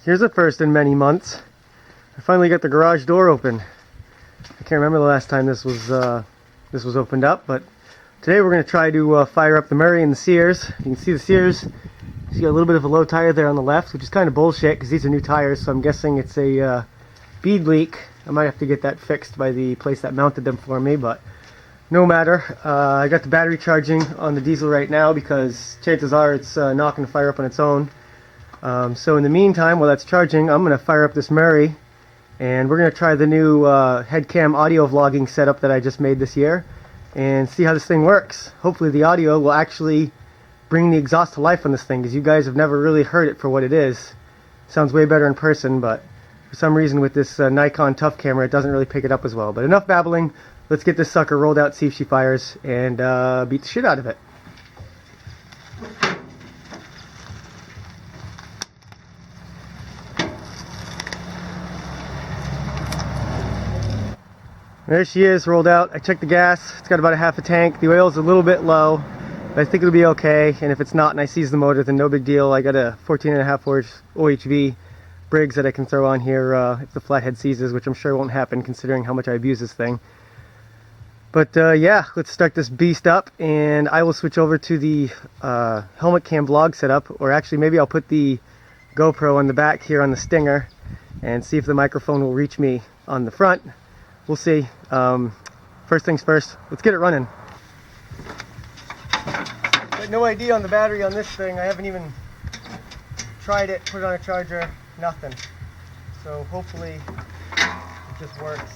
Here's a first in many months. I finally got the garage door open. I can't remember the last time this was opened up, but today we're going to try to fire up the Murray and the Sears. You can see the Sears. You got a little bit of a low tire there on the left, which is kind of bullshit because these are new tires, so I'm guessing it's a bead leak. I might have to get that fixed by the place that mounted them for me, but no matter. I got the battery charging on the diesel right now because chances are it's not going to fire up on its own. So in the meantime, while that's charging, I'm going to fire up this Murray, and we're going to try the new head cam audio vlogging setup that I just made this year and see how this thing works. Hopefully the audio will actually bring the exhaust to life on this thing, because you guys have never really heard it for what it is. Sounds way better in person, but for some reason with this Nikon Tough camera it doesn't really pick it up as well. But enough babbling, let's get this sucker rolled out, see if she fires, and beat the shit out of it. There she is, rolled out. I checked the gas. It's got about a half a tank. The oil's a little bit low, but I think it'll be okay. And if it's not and I seize the motor, then no big deal. I got a 14.5 horse OHV Briggs that I can throw on here if the flathead seizes, which I'm sure won't happen considering how much I abuse this thing. But yeah, let's start this beast up, and I will switch over to the helmet cam vlog setup, or actually maybe I'll put the GoPro on the back here on the Stinger and see if the microphone will reach me on the front. We'll see. First things first, let's get it running. Got no idea on the battery on this thing. I haven't even tried it, put it on a charger, nothing. So hopefully it just works.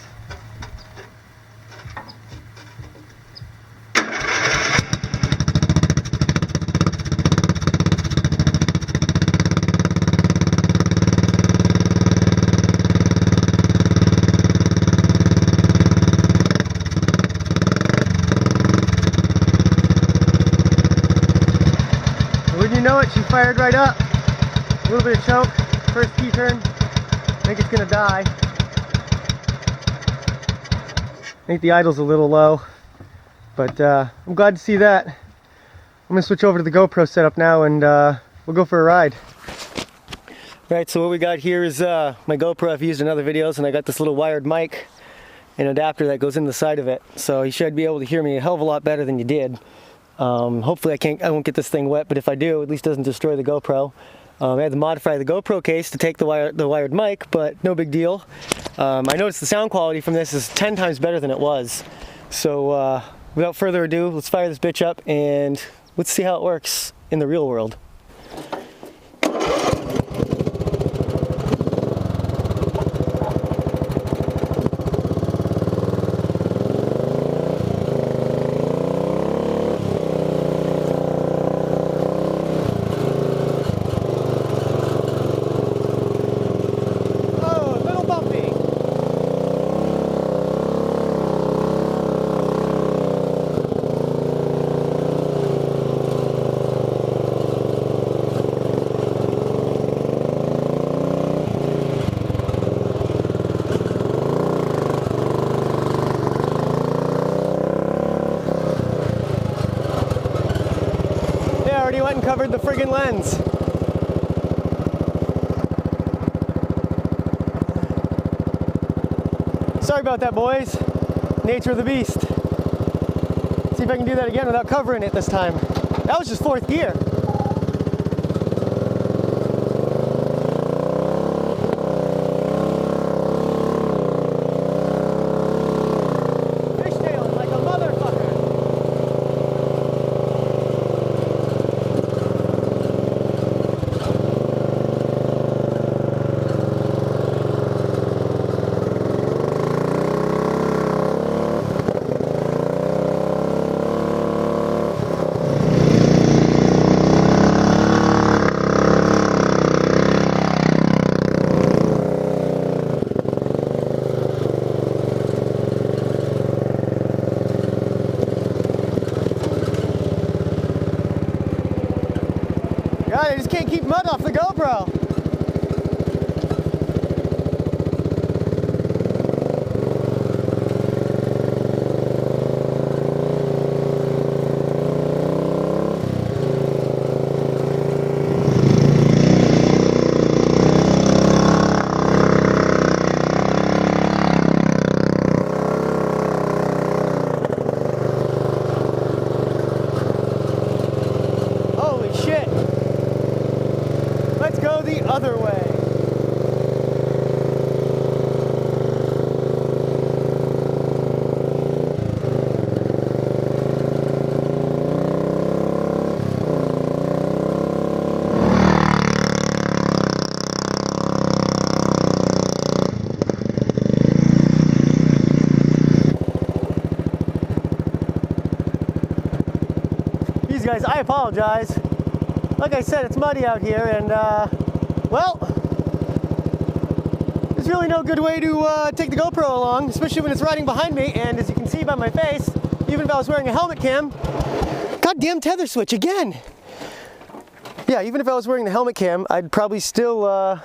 Wouldn't you know it, she fired right up. A little bit of choke, first key turn. I think it's gonna die. I think the idle's a little low, but I'm glad to see that. I'm gonna switch over to the GoPro setup now, and we'll go for a ride. Right, so what we got here is my GoPro I've used in other videos, and I got this little wired mic and adapter that goes in the side of it. So you should be able to hear me a hell of a lot better than you did. Hopefully I won't get this thing wet, but if I do, at least it doesn't destroy the GoPro. I had to modify the GoPro case to take the wired mic, but no big deal. I noticed the sound quality from this is 10 times better than it was. So without further ado, let's fire this bitch up and let's see how it works in the real world. Already went and covered the friggin' lens. Sorry about that, boys. Nature of the beast. See if I can do that again without covering it this time. That was just fourth gear. Fishtailing like a motherfucker. let's go the other way. Guys, I apologize. Like I said, it's muddy out here, and well, there's really no good way to take the GoPro along, especially when it's riding behind me. And as you can see by my face, even if I was wearing a helmet cam, goddamn tether switch again. Yeah, even if I was wearing the helmet cam, I'd probably still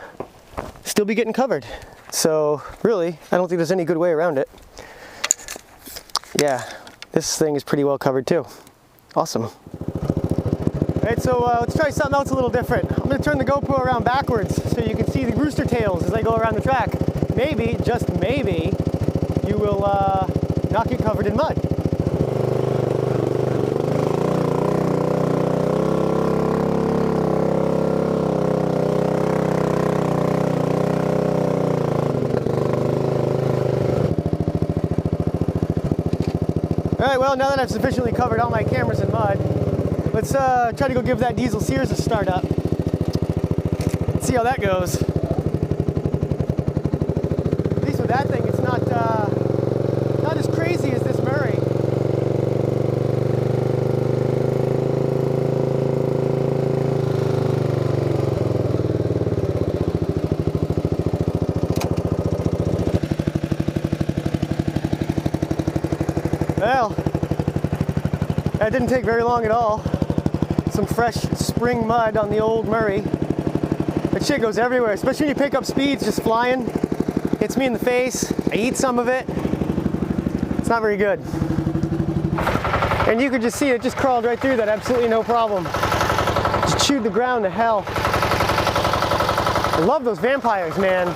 be getting covered. So really, I don't think there's any good way around it. Yeah, this thing is pretty well covered too. Awesome. Alright, so let's try something else a little different. I'm going to turn the GoPro around backwards so you can see the rooster tails as I go around the track. Maybe, just maybe, you will not get covered in mud. Alright, well, now that I've sufficiently covered all my cameras in mud, let's try to go give that diesel Sears a start up. Let's see how that goes. At least with that thing, it's not as crazy as this Murray. Well, that didn't take very long at all. Some fresh spring mud on the old Murray. That shit goes everywhere, especially when you pick up speeds just flying. Hits me in the face. I eat some of it. It's not very good. And you could just see it just crawled right through that, absolutely no problem. Just chewed the ground to hell. I love those vampires, man.